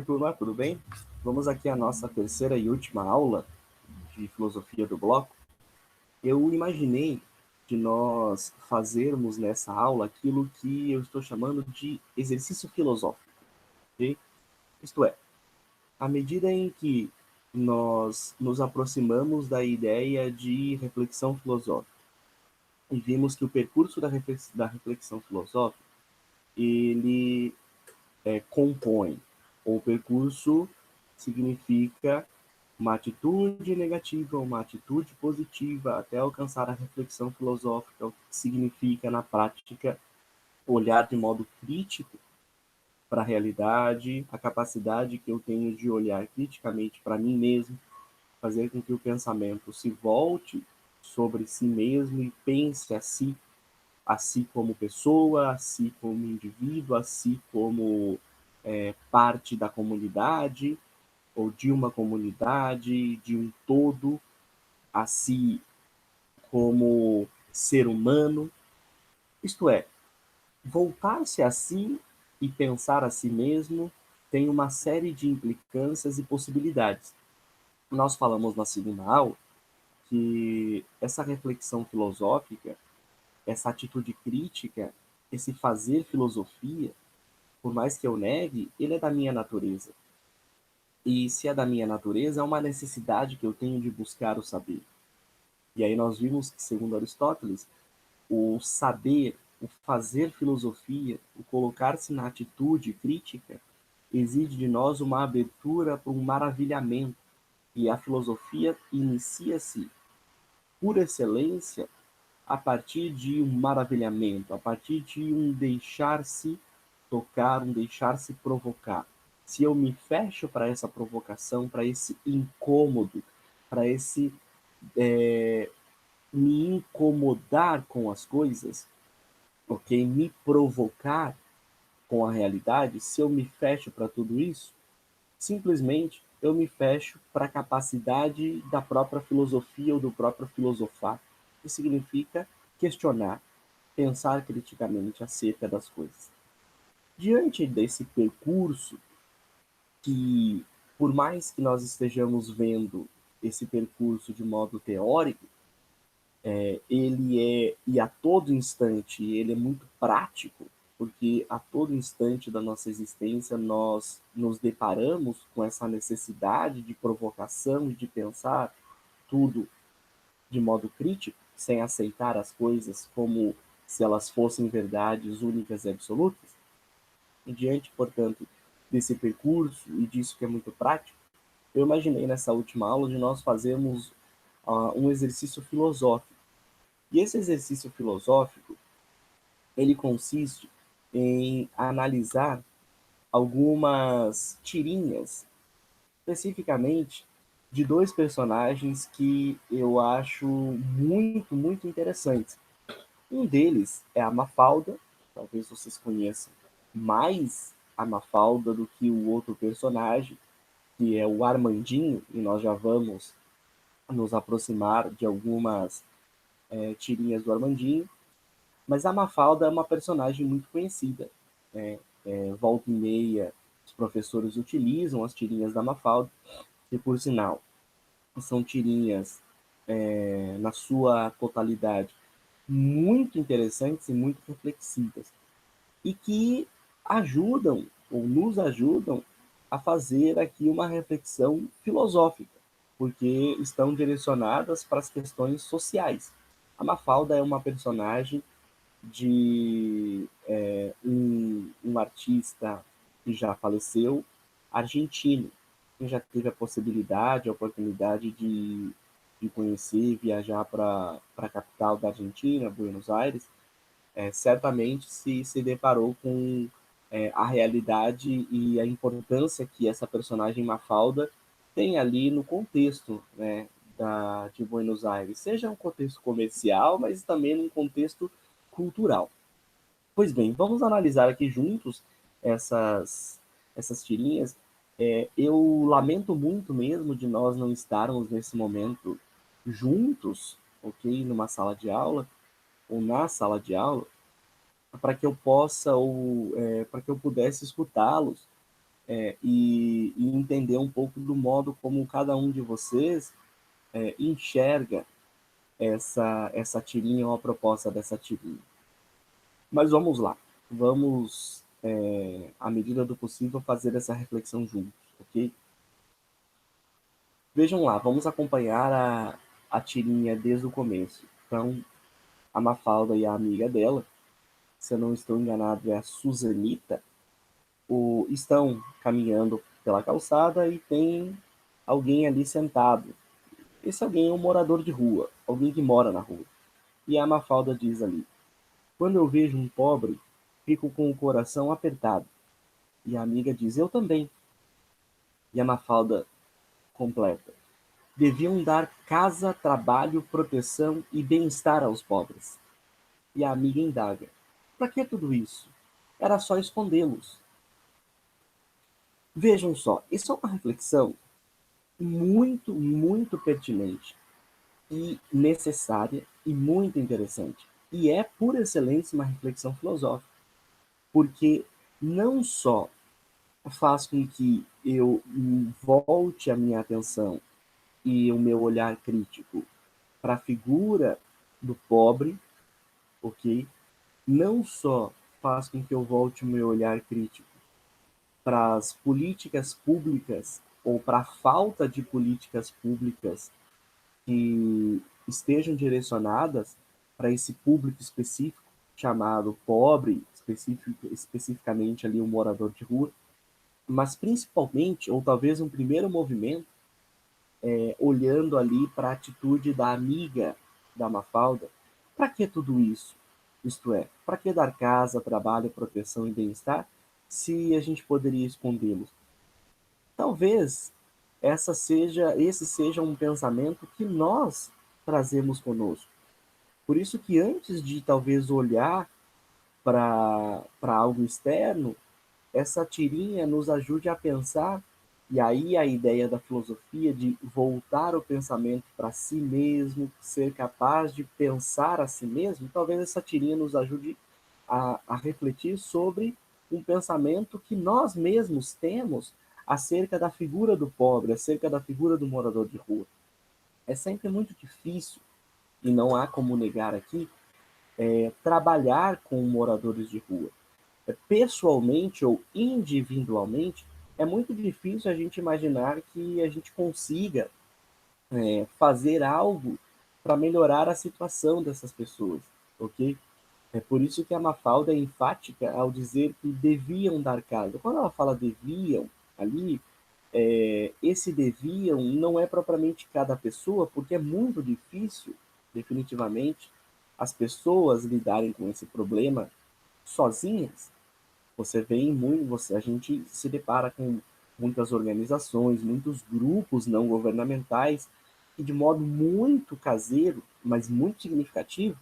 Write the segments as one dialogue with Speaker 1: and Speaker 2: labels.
Speaker 1: turma, tudo bem? Vamos aqui à nossa terceira e última aula de filosofia do bloco. Eu imaginei de nós fazermos nessa aula aquilo que eu estou chamando de exercício filosófico, ok? Isto é, à medida em que nós nos aproximamos da ideia de reflexão filosófica e vimos que o percurso da reflexão filosófica, ele compõe, ou percurso significa uma atitude negativa, uma atitude positiva, até alcançar a reflexão filosófica, o que significa, na prática, olhar de modo crítico para a realidade, a capacidade que eu tenho de olhar criticamente para mim mesmo, fazer com que o pensamento se volte sobre si mesmo e pense a si como pessoa, a si como indivíduo, a si como parte da comunidade, ou de uma comunidade, de um todo, a si como ser humano. Isto é, voltar-se a si e pensar a si mesmo tem uma série de implicâncias e possibilidades. Nós falamos na segunda aula que essa reflexão filosófica, essa atitude crítica, esse fazer filosofia, por mais que eu negue, ele é da minha natureza. E se é da minha natureza, é uma necessidade que eu tenho de buscar o saber. E aí nós vimos que, segundo Aristóteles, o saber, o fazer filosofia, o colocar-se na atitude crítica, exige de nós uma abertura para um maravilhamento. E a filosofia inicia-se, por excelência, a partir de um maravilhamento, a partir de um deixar-se tocar, um deixar-se provocar. Se eu me fecho para essa provocação, para esse incômodo, para esse me incomodar com as coisas, ok? Me provocar com a realidade, se eu me fecho para tudo isso, simplesmente eu me fecho para a capacidade da própria filosofia ou do próprio filosofar, que significa questionar, pensar criticamente acerca das coisas. Diante desse percurso, que por mais que nós estejamos vendo esse percurso de modo teórico, ele é, e a todo instante, ele é muito prático, porque a todo instante da nossa existência nós nos deparamos com essa necessidade de provocação e de pensar tudo de modo crítico, sem aceitar as coisas como se elas fossem verdades únicas e absolutas. E diante, portanto, desse percurso e disso que é muito prático, eu imaginei nessa última aula de nós fazermos um exercício filosófico. E esse exercício filosófico, ele consiste em analisar algumas tirinhas, especificamente de dois personagens que eu acho muito, muito interessantes. Um deles é a Mafalda, talvez vocês conheçam mais a Mafalda do que o outro personagem, que é o Armandinho, e nós já vamos nos aproximar de algumas tirinhas do Armandinho. Mas a Mafalda é uma personagem muito conhecida. Né? Volta e meia, os professores utilizam as tirinhas da Mafalda, que, por sinal, são tirinhas, na sua totalidade, muito interessantes e muito reflexivas, e que ajudam, ou nos ajudam, a fazer aqui uma reflexão filosófica, porque estão direcionadas para as questões sociais. A Mafalda é uma personagem de um artista que já faleceu, argentino, que já teve a possibilidade, a oportunidade de conhecer, viajar para a capital da Argentina, Buenos Aires, certamente se deparou com a realidade e a importância que essa personagem Mafalda tem ali no contexto, né, de Buenos Aires, seja um contexto comercial, mas também num contexto cultural. Pois bem, vamos analisar aqui juntos essas tirinhas. Eu lamento muito mesmo de nós não estarmos nesse momento juntos, ok, numa sala de aula ou na sala de aula, para que eu possa ou para que eu pudesse escutá-los e entender um pouco do modo como cada um de vocês enxerga essa tirinha ou a proposta dessa tirinha. Mas vamos lá, vamos, à medida do possível, fazer essa reflexão juntos, ok? Vejam lá, vamos acompanhar a tirinha desde o começo. Então, a Mafalda e a amiga dela, se eu não estou enganado, é a Susanita, estão caminhando pela calçada e tem alguém ali sentado. Esse alguém é um morador de rua, alguém que mora na rua. E a Mafalda diz ali: quando eu vejo um pobre, fico com o coração apertado. E a amiga diz: eu também. E a Mafalda completa: deviam dar casa, trabalho, proteção e bem-estar aos pobres. E a amiga indaga: para que tudo isso? Era só escondê-los. Vejam só, isso é uma reflexão muito, muito pertinente e necessária e muito interessante. E é, por excelência, uma reflexão filosófica, porque não só faz com que eu volte a minha atenção e o meu olhar crítico para a figura do pobre, ok? Não só faz com que eu volte o meu olhar crítico para as políticas públicas ou para a falta de políticas públicas que estejam direcionadas para esse público específico, chamado pobre, especificamente ali o morador de rua, mas principalmente, ou talvez um primeiro movimento, olhando ali para a atitude da amiga da Mafalda. Para que tudo isso? Isto é, para que dar casa, trabalho, proteção e bem-estar se a gente poderia escondê-los? Talvez esse seja um pensamento que nós trazemos conosco. Por isso que antes de talvez olhar para algo externo, essa tirinha nos ajude a pensar, e aí a ideia da filosofia de voltar o pensamento para si mesmo, ser capaz de pensar a si mesmo, talvez essa tirinha nos ajude a refletir sobre um pensamento que nós mesmos temos acerca da figura do pobre, acerca da figura do morador de rua. É sempre muito difícil, e não há como negar aqui, trabalhar com moradores de rua. Pessoalmente ou individualmente, é muito difícil a gente imaginar que a gente consiga fazer algo para melhorar a situação dessas pessoas, ok? É por isso que a Mafalda é enfática ao dizer que deviam dar casa. Quando ela fala deviam ali, esse deviam não é propriamente cada pessoa, porque é muito difícil, definitivamente, as pessoas lidarem com esse problema sozinhas. Você vê em muito, a gente se depara com muitas organizações, muitos grupos não governamentais que de modo muito caseiro, mas muito significativo,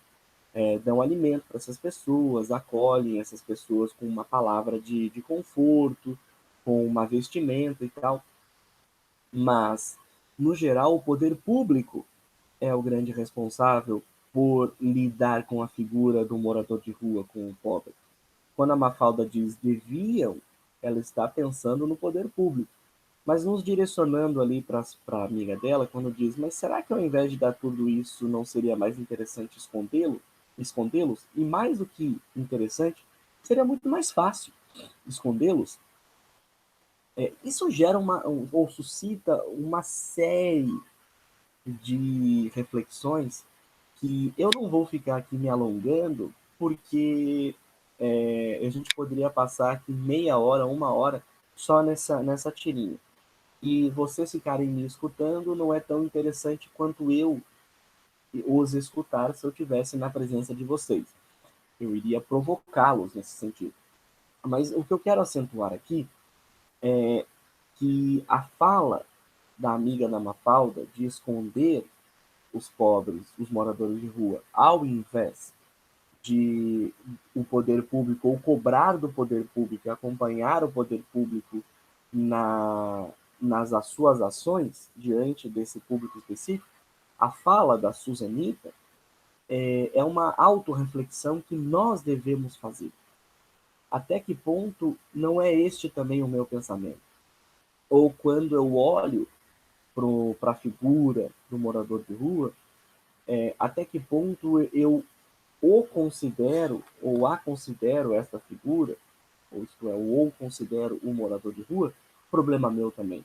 Speaker 1: dão alimento para essas pessoas, acolhem essas pessoas com uma palavra de conforto, com uma vestimenta e tal. Mas, no geral, o poder público é o grande responsável por lidar com a figura do morador de rua, com o pobre. Quando a Mafalda diz deviam, ela está pensando no poder público, mas nos direcionando ali para a amiga dela, quando diz, mas será que ao invés de dar tudo isso, não seria mais interessante escondê-los? E mais do que interessante, seria muito mais fácil escondê-los. Isso gera ou suscita uma série de reflexões que eu não vou ficar aqui me alongando, porque a gente poderia passar aqui meia hora, uma hora, só nessa tirinha. E vocês ficarem me escutando não é tão interessante quanto eu os escutar se eu tivesse na presença de vocês. Eu iria provocá-los nesse sentido. Mas o que eu quero acentuar aqui é que a fala da amiga da Mafalda de esconder os pobres, os moradores de rua, ao invés de o poder público ou cobrar do poder público, acompanhar o poder público nas suas ações diante desse público específico, a fala da Susanita é uma autorreflexão que nós devemos fazer. até que ponto não é este também o meu pensamento? Ou quando eu olho para a figura do morador de rua, até que ponto eu o considero, ou a considero essa figura, ou isto é, ou considero um morador de rua, problema meu também.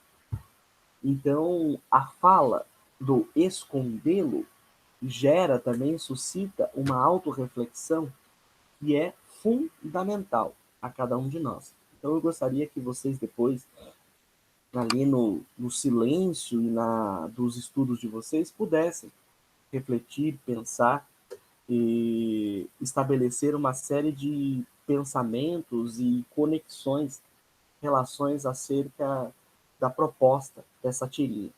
Speaker 1: Então, a fala do escondê-lo gera também, suscita uma autorreflexão que é fundamental a cada um de nós. Então, eu gostaria que vocês depois, ali no silêncio e dos estudos de vocês, pudessem refletir, pensar e estabelecer uma série de pensamentos e conexões, relações acerca da proposta dessa tirinha.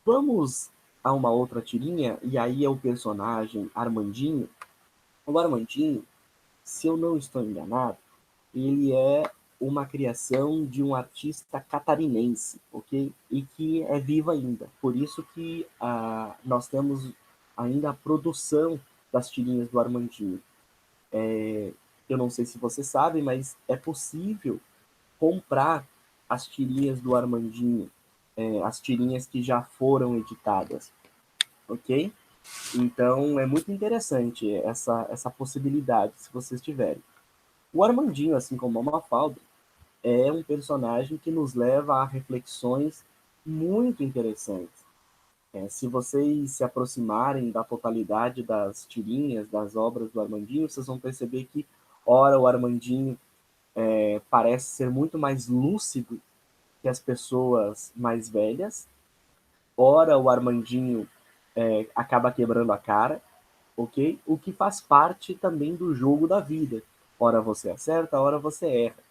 Speaker 1: Vamos a uma outra tirinha, e aí é o personagem Armandinho. O Armandinho, se eu não estou enganado, ele é uma criação de um artista catarinense, ok? E que é vivo ainda. Por isso que nós temos ainda a produção das tirinhas do Armandinho. Eu não sei se você sabe, mas é possível comprar as tirinhas do Armandinho, as tirinhas que já foram editadas, ok? Então é muito interessante essa possibilidade, se vocês tiverem. O Armandinho, assim como a Mafalda, é um personagem que nos leva a reflexões muito interessantes. Se vocês se aproximarem da totalidade das tirinhas, das obras do Armandinho, vocês vão perceber que, ora, o Armandinho parece ser muito mais lúcido que as pessoas mais velhas, ora, o Armandinho acaba quebrando a cara, ok? O que faz parte também do jogo da vida. Ora você acerta, ora você erra.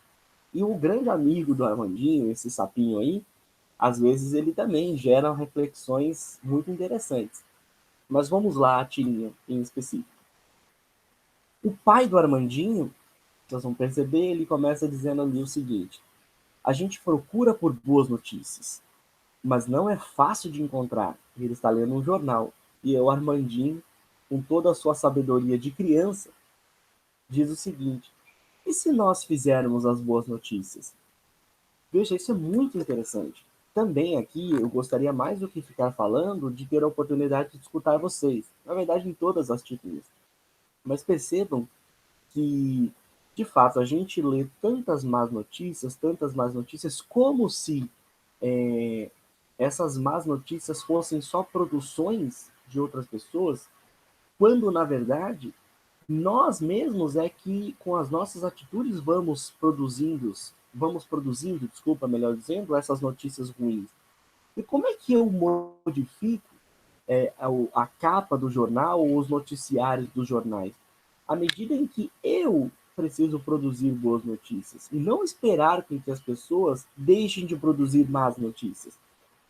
Speaker 1: E o grande amigo do Armandinho, esse sapinho aí, às vezes ele também gera reflexões muito interessantes. Mas vamos lá, a tirinha em específico. O pai do Armandinho, vocês vão perceber, ele começa dizendo ali o seguinte: a gente procura por boas notícias, mas não é fácil de encontrar. Ele está lendo um jornal. E o Armandinho, com toda a sua sabedoria de criança, diz o seguinte: e se nós fizermos as boas notícias? Veja, isso é muito interessante. Também aqui eu gostaria mais do que ficar falando de ter a oportunidade de escutar vocês. Na verdade, em todas as tirinhas. Mas percebam que, de fato, a gente lê tantas más notícias, como se essas más notícias fossem só produções de outras pessoas, quando, na verdade, nós mesmos é que, com as nossas atitudes, vamos produzindo, desculpa, melhor dizendo, essas notícias ruins. E como é que eu modifico a capa do jornal ou os noticiários dos jornais? À medida em que eu preciso produzir boas notícias e não esperar com que as pessoas deixem de produzir más notícias.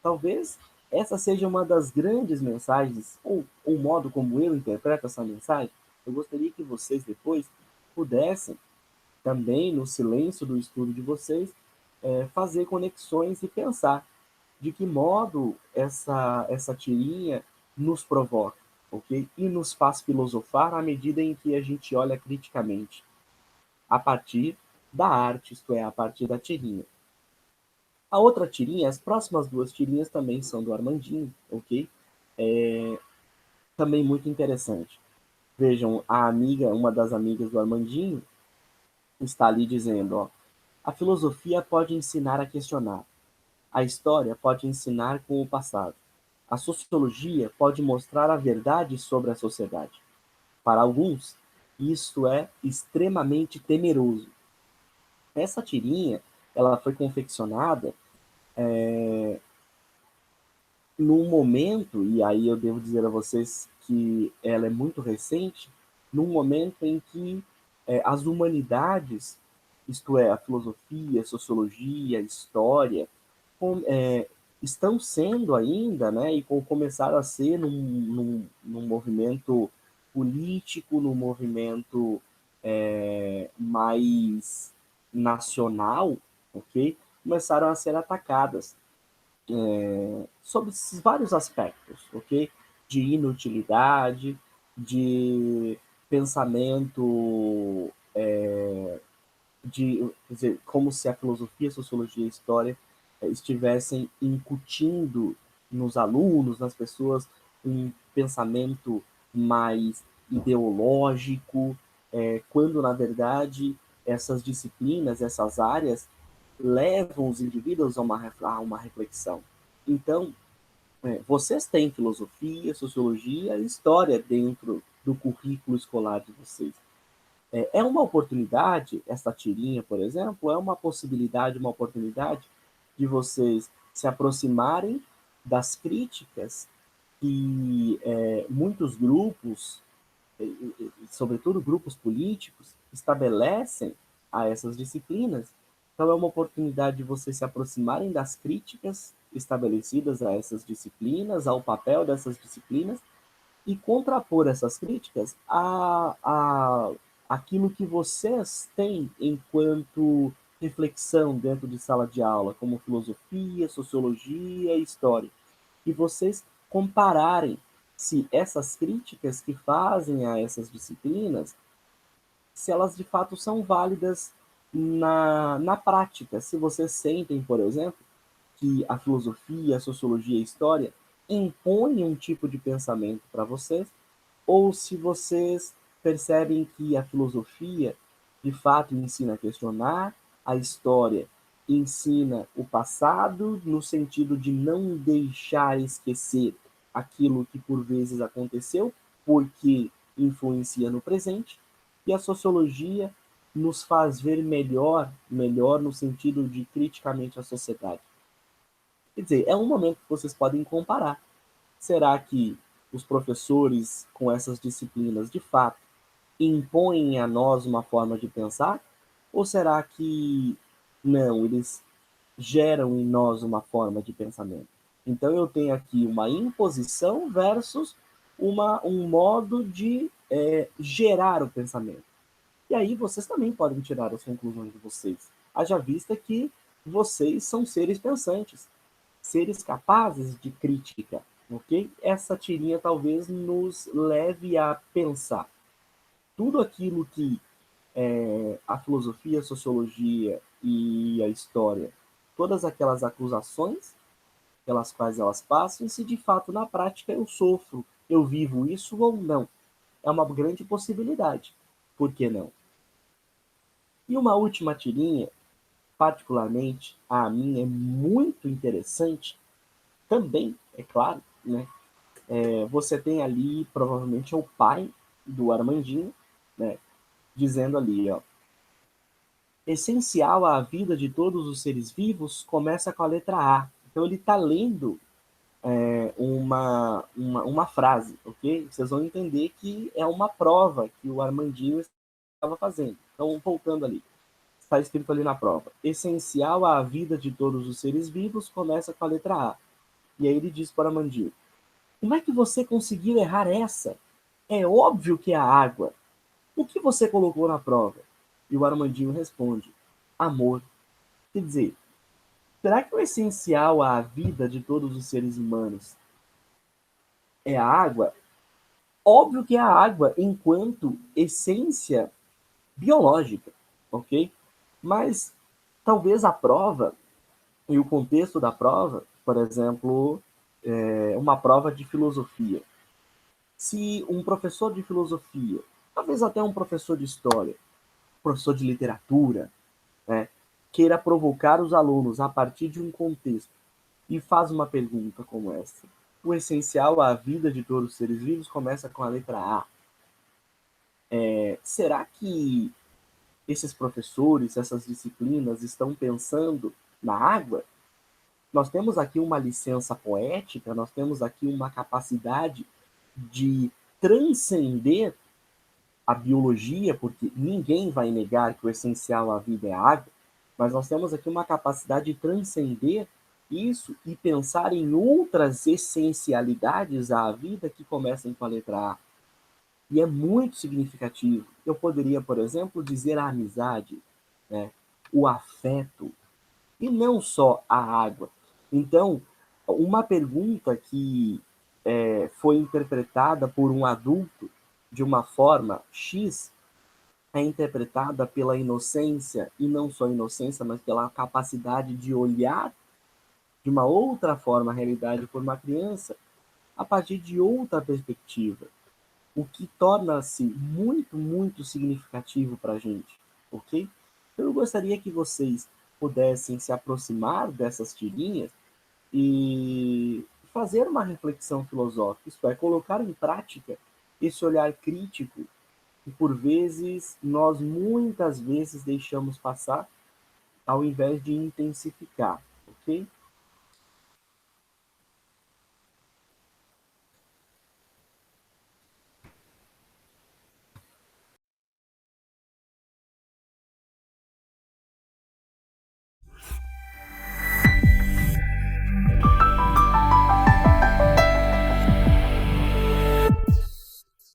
Speaker 1: Talvez essa seja uma das grandes mensagens, ou o modo como eu interpreto essa mensagem. Eu gostaria que vocês depois pudessem, também no silêncio do estudo de vocês, fazer conexões e pensar de que modo essa tirinha nos provoca, ok? E nos faz filosofar à medida em que a gente olha criticamente, a partir da arte, isto é, a partir da tirinha. A outra tirinha, as próximas duas tirinhas também são do Armandinho, ok? Também muito interessante. Vejam, uma das amigas do Armandinho, está ali dizendo, ó, a filosofia pode ensinar a questionar, a história pode ensinar com o passado, a sociologia pode mostrar a verdade sobre a sociedade. Para alguns, isso é extremamente temeroso. Essa tirinha, ela foi confeccionada num momento, e aí eu devo dizer a vocês que ela é muito recente, num momento em que as humanidades, isto é, a filosofia, a sociologia, a história, estão sendo ainda, né, e começaram a ser num movimento político, num movimento mais nacional, ok? Começaram a ser atacadas sobre esses vários aspectos, ok? De inutilidade, de pensamento quer dizer, como se a filosofia, a sociologia e a história estivessem incutindo nos alunos, nas pessoas, um pensamento mais ideológico, quando, na verdade, essas disciplinas, essas áreas, levam os indivíduos a uma reflexão. Então, vocês têm filosofia, sociologia e história dentro do currículo escolar de vocês. É uma oportunidade, essa tirinha, por exemplo, é uma possibilidade, uma oportunidade de vocês se aproximarem das críticas que muitos grupos, sobretudo grupos políticos, estabelecem a essas disciplinas. Então, é uma oportunidade de vocês se aproximarem das críticas estabelecidas a essas disciplinas, ao papel dessas disciplinas, e contrapor essas críticas a aquilo que vocês têm enquanto reflexão dentro de sala de aula, como filosofia, sociologia e história. E vocês compararem se essas críticas que fazem a essas disciplinas, se elas de fato são válidas na prática. Se vocês sentem, por exemplo, que a filosofia, a sociologia e a história impõem um tipo de pensamento para vocês, ou se vocês percebem que a filosofia de fato ensina a questionar, a história ensina o passado no sentido de não deixar esquecer aquilo que por vezes aconteceu, porque influencia no presente, e a sociologia nos faz ver melhor no sentido de criticamente a sociedade. Quer dizer, é um momento que vocês podem comparar. Será que os professores com essas disciplinas, de fato, impõem a nós uma forma de pensar? Ou será que não, eles geram em nós uma forma de pensamento? Então eu tenho aqui uma imposição versus um modo de gerar o pensamento. E aí vocês também podem tirar as conclusões de vocês. Haja vista que vocês são seres pensantes, seres capazes de crítica, ok? Essa tirinha talvez nos leve a pensar. Tudo aquilo que a filosofia, a sociologia e a história, todas aquelas acusações pelas quais elas passam, e se de fato na prática eu sofro, eu vivo isso ou não. É uma grande possibilidade. Por que não? E uma última tirinha, particularmente a mim, é muito interessante, também, é claro, né? Você tem ali, provavelmente, o pai do Armandinho, né? Dizendo ali, ó, essencial à vida de todos os seres vivos começa com a letra A. Então ele está lendo uma frase, ok? Vocês vão entender que é uma prova que o Armandinho estava fazendo. Então, voltando ali, está escrito ali na prova, essencial à vida de todos os seres vivos começa com a letra A. E aí ele diz para o Armandinho, como é que você conseguiu errar essa? É óbvio que é a água. O que você colocou na prova? E o Armandinho responde, amor. Quer dizer, será que o essencial à vida de todos os seres humanos é a água? Óbvio que é a água enquanto essência biológica, ok? Mas talvez a prova e o contexto da prova, por exemplo, uma prova de filosofia. Se um professor de filosofia, talvez até um professor de história, professor de literatura, né, queira provocar os alunos a partir de um contexto e faz uma pergunta como essa. O essencial à vida de todos os seres vivos começa com a letra A. Será que esses professores, essas disciplinas estão pensando na água? Nós temos aqui uma licença poética, nós temos aqui uma capacidade de transcender a biologia, porque ninguém vai negar que o essencial à vida é a água, mas nós temos aqui uma capacidade de transcender isso e pensar em outras essencialidades à vida que começam com a letra A. E é muito significativo. Eu poderia, por exemplo, dizer a amizade, né? O afeto, e não só a água. Então, uma pergunta que foi interpretada por um adulto de uma forma X é interpretada pela inocência, e não só inocência, mas pela capacidade de olhar de uma outra forma a realidade por uma criança, a partir de outra perspectiva, o que torna-se muito, muito significativo para a gente, ok? Eu gostaria que vocês pudessem se aproximar dessas tirinhas e fazer uma reflexão filosófica, isto é, colocar em prática esse olhar crítico que, por vezes, nós muitas vezes deixamos passar ao invés de intensificar, ok?